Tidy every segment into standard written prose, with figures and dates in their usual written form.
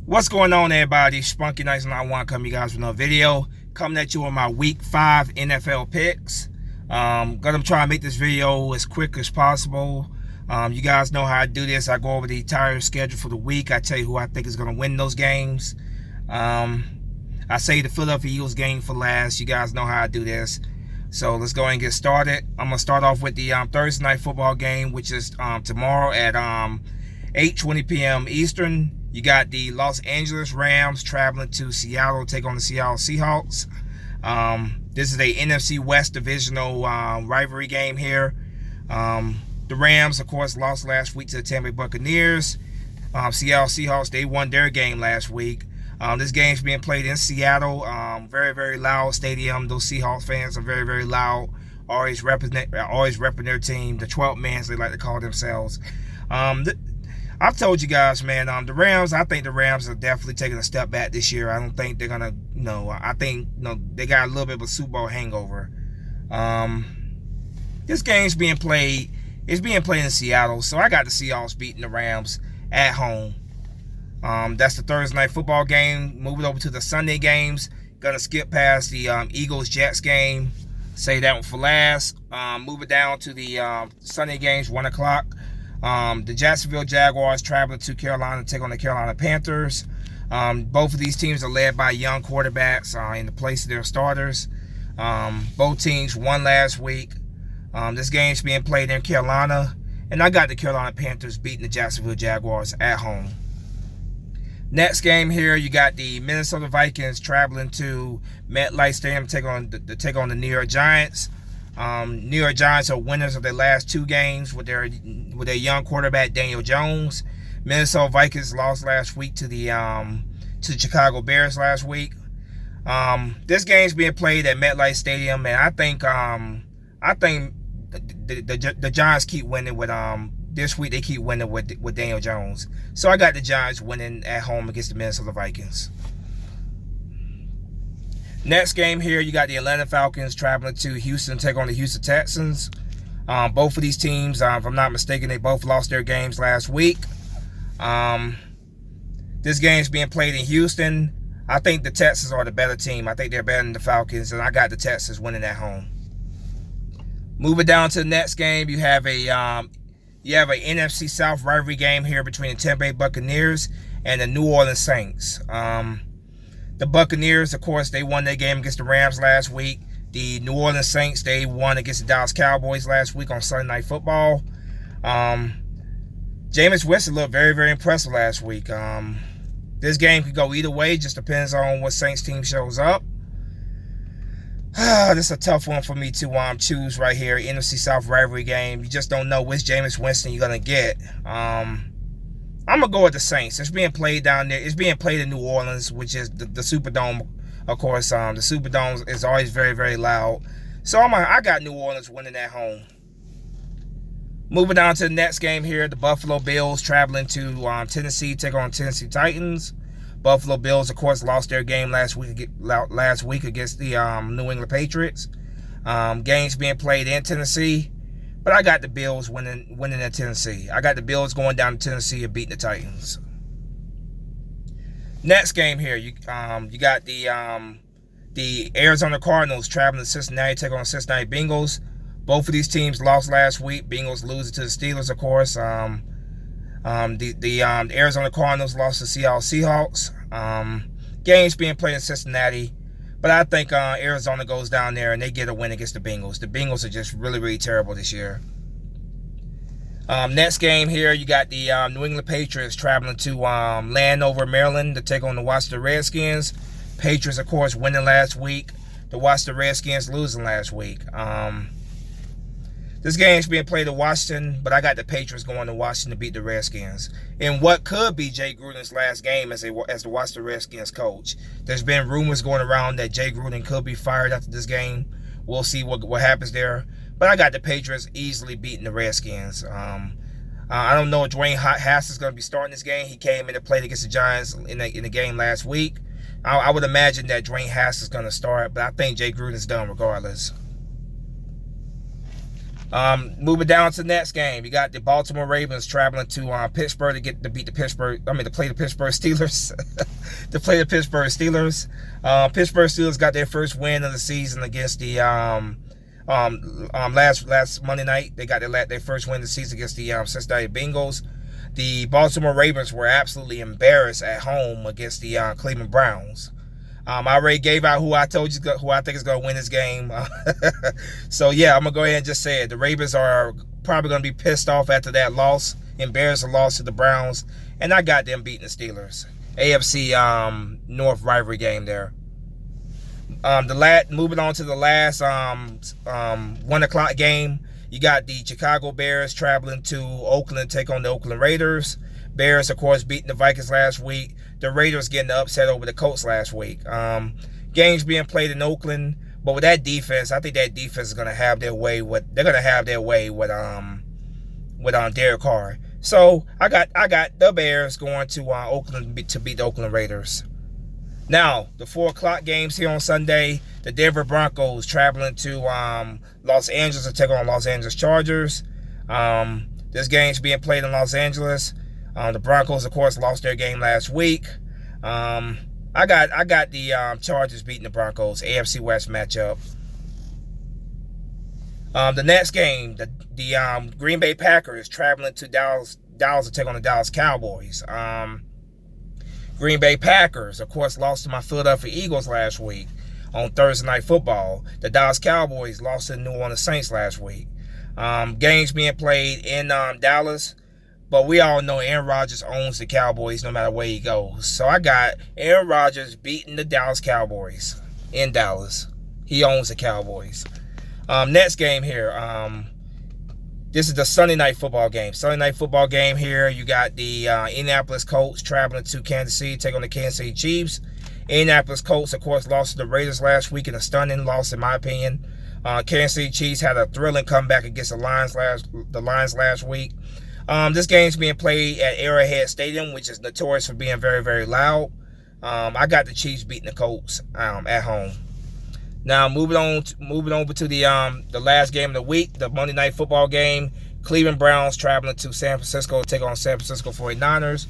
What's going on, everybody? Spunky Nights 91 coming you guys with another video. Coming at you on my Week 5 NFL picks. Gonna try and make this video as quick as possible. You guys know how I do this. I go over the entire schedule for the week. I tell you who I think is gonna win those games. I say the Philadelphia Eagles game for last. You guys know how I do this. So let's go ahead and get started. I'm gonna start off with the Thursday night football game, which is tomorrow at 8:20 p.m. Eastern. You got the Los Angeles Rams traveling to Seattle to take on the Seattle Seahawks. This is a NFC West divisional rivalry game here. The Rams, of course, lost last week to the Tampa Bay Buccaneers. Seattle Seahawks, they won their game last week. This game's being played in Seattle. Very, very loud stadium. Those Seahawks fans are very, very loud. Always repping their team. The 12 men, they like to call themselves. I've told you guys, man, the Rams, I think the Rams are definitely taking a step back this year. I don't think they're going to, I think, they got a little bit of a Super Bowl hangover. This game's being played, it's being played in Seattle, so I got the Seahawks beating the Rams at home. That's the Thursday night football game. Moving over to the Sunday games. Gonna skip past the Eagles-Jets game. Say that one for last. Moving down to the Sunday games, 1 o'clock. The Jacksonville Jaguars traveling to Carolina to take on the Carolina Panthers. Both of these teams are led by young quarterbacks in the place of their starters. Both teams won last week. This game's being played in Carolina. And I got the Carolina Panthers beating the Jacksonville Jaguars at home. Next game here, you got the Minnesota Vikings traveling to MetLife Stadium to take on the New York Giants. New York Giants are winners of their last 2 games with their young quarterback Daniel Jones. Minnesota Vikings lost last week to the Chicago Bears last week. This game's being played at MetLife Stadium, and I think the Giants keep winning with this week. They keep winning with Daniel Jones. So I got the Giants winning at home against the Minnesota Vikings. Next game here, you got the Atlanta Falcons traveling to Houston to take on the Houston Texans. Both of these teams, if I'm not mistaken, they both lost their games last week. This game's being played in Houston. I think the Texans are the better team. I think they're better than the Falcons, and I got the Texans winning at home. Moving down to the next game, you have a NFC South rivalry game here between the Tampa Bay Buccaneers and the New Orleans Saints. The Buccaneers, of course, they won their game against the Rams last week. The New Orleans Saints, they won against the Dallas Cowboys last week on Sunday Night Football. Jameis Winston looked very, very impressive last week. This game could go either way. Just depends on what Saints team shows up. This is a tough one for me to choose right here. NFC South rivalry game. You just don't know which Jameis Winston you're going to get. I'm going to go with the Saints. It's being played down there. It's being played in New Orleans, which is the Superdome. Of course, the Superdome is always very, very loud. So I got New Orleans winning at home. Moving on to the next game here, the Buffalo Bills traveling to Tennessee, take on Tennessee Titans. Buffalo Bills, of course, lost their game last week against the New England Patriots. Games being played in Tennessee. But I got the Bills winning in Tennessee. I got the Bills going down to Tennessee and beating the Titans. Next game here, you got the Arizona Cardinals traveling to Cincinnati, take on the Cincinnati Bengals. Both of these teams lost last week. Bengals losing to the Steelers, of course. The Arizona Cardinals lost to Seattle Seahawks. Games being played in Cincinnati. But I think Arizona goes down there and they get a win against the Bengals. The Bengals are just really, really terrible this year. Next game here, you got the New England Patriots traveling to Landover, Maryland to take on the Washington Redskins. Patriots, of course, winning last week. The Washington Redskins losing last week. This game's being played in Washington, but I got the Patriots going to Washington to beat the Redskins. In what could be Jay Gruden's last game as the Washington Redskins coach. There's been rumors going around that Jay Gruden could be fired after this game. We'll see what happens there. But I got the Patriots easily beating the Redskins. I don't know if Dwayne Haskins is going to be starting this game. He came in and played against the Giants in the game last week. I would imagine that Dwayne Haskins is going to start, but I think Jay Gruden is done regardless. Moving down to the next game, you got the Baltimore Ravens traveling to Pittsburgh to play the Pittsburgh Steelers. To play the Pittsburgh Steelers. Pittsburgh Steelers got their first win of the season against the last Monday night. They got their first win of the season against the Cincinnati Bengals. The Baltimore Ravens were absolutely embarrassed at home against the Cleveland Browns. I already gave out who I think is going to win this game. So, yeah, I'm going to go ahead and just say it. The Ravens are probably going to be pissed off after that loss, embarrassing loss to the Browns. And I got them beating the Steelers. AFC North rivalry game there. Moving on to the last 1 o'clock game, you got the Chicago Bears traveling to Oakland to take on the Oakland Raiders. Bears, of course, beating the Vikings last week. The Raiders getting the upset over the Colts last week. Games being played in Oakland, but with that defense, I think that defense is going to have their way with. They're going to have their way with Derek Carr. So I got the Bears going to Oakland to beat the Oakland Raiders. Now the 4 o'clock games here on Sunday. The Denver Broncos traveling to Los Angeles to take on Los Angeles Chargers. This game's being played in Los Angeles. The Broncos, of course, lost their game last week. I got the Chargers beating the Broncos, AFC West matchup. The next game, the Green Bay Packers traveling to Dallas to take on the Dallas Cowboys. Green Bay Packers, of course, lost to my Philadelphia Eagles last week on Thursday Night Football. The Dallas Cowboys lost to the New Orleans Saints last week. Games being played in Dallas. But we all know Aaron Rodgers owns the Cowboys no matter where he goes. So I got Aaron Rodgers beating the Dallas Cowboys in Dallas. He owns the Cowboys. Next game here. This is the Sunday Night Football game. Sunday Night Football game here. You got the Indianapolis Colts traveling to Kansas City, take on the Kansas City Chiefs. Indianapolis Colts, of course, lost to the Raiders last week in a stunning loss, in my opinion. Kansas City Chiefs had a thrilling comeback against the Lions last week. This game's being played at Arrowhead Stadium, which is notorious for being very, very loud. I got the Chiefs beating the Colts at home. Now moving over to the last game of the week, the Monday Night Football game. Cleveland Browns traveling to San Francisco to take on San Francisco 49ers.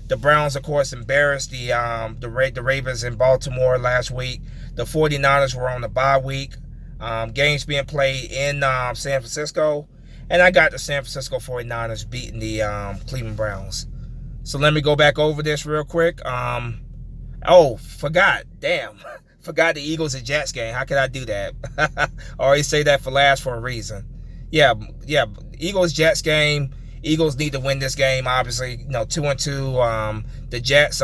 The Browns, of course, embarrassed the Ravens in Baltimore last week. The 49ers were on the bye week. Games being played in San Francisco. And I got the San Francisco 49ers beating the Cleveland Browns. So let me go back over this real quick. Forgot the Eagles and Jets game. How could I do that? I always say that for last for a reason. Yeah. Eagles Jets game. Eagles need to win this game. Obviously, 2-2. The Jets.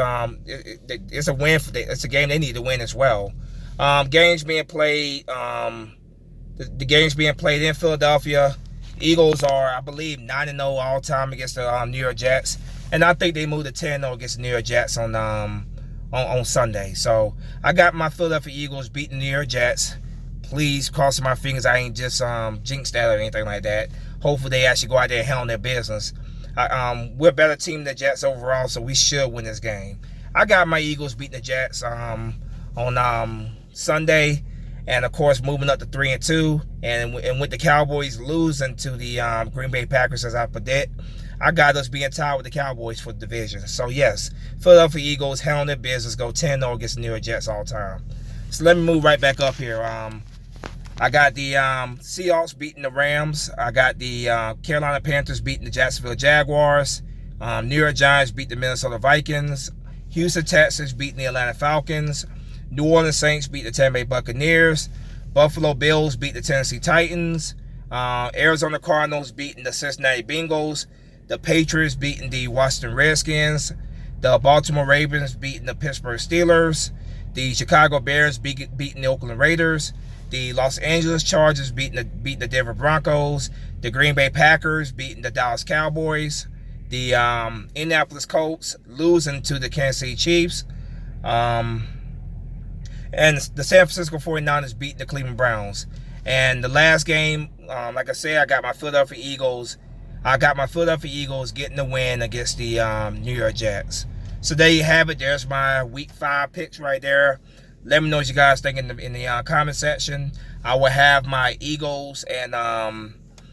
It's a win it's a game they need to win as well. Games being played. The games being played in Philadelphia. Eagles are, I believe, 9-0 all time against the New York Jets, and I think they moved to 10-0 against the New York Jets on Sunday. So I got my Philadelphia Eagles beating the New York Jets. Please cross my fingers I ain't just jinxed that or anything like that. Hopefully they actually go out there and handle their business. We're a better team than the Jets overall, so we should win this game. I got my Eagles beating the Jets on Sunday. And, of course, moving up to 3-2. And with the Cowboys losing to the Green Bay Packers, as I predict, I got us being tied with the Cowboys for the division. So, yes, Philadelphia Eagles handle their business, go 10-0 against the New York Jets all time. So, let me move right back up here. I got the Seahawks beating the Rams. I got the Carolina Panthers beating the Jacksonville Jaguars. New York Giants beat the Minnesota Vikings. Houston Texans beating the Atlanta Falcons. New Orleans Saints beat the Tampa Bay Buccaneers. Buffalo Bills beat the Tennessee Titans. Arizona Cardinals beating the Cincinnati Bengals. The Patriots beating the Washington Redskins. The Baltimore Ravens beating the Pittsburgh Steelers. The Chicago Bears beating the Oakland Raiders. The Los Angeles Chargers beating the Denver Broncos. The Green Bay Packers beating the Dallas Cowboys. The Indianapolis Colts losing to the Kansas City Chiefs. And the San Francisco 49ers beating the Cleveland Browns. And the last game, like I said, I got my Philadelphia Eagles. Getting the win against the New York Jets. So there you have it. There's my Week 5 picks right there. Let me know what you guys think in the comment section. I will have my Eagles and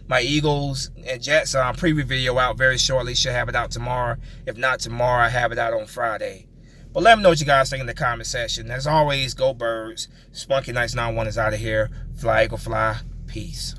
my Eagles and Jets preview video out very shortly. Should have it out tomorrow. If not tomorrow, I have it out on Friday. But let me know what you guys think in the comment section. As always, go Birds. Spunky Nights 91 is out of here. Fly Eagle Fly. Peace.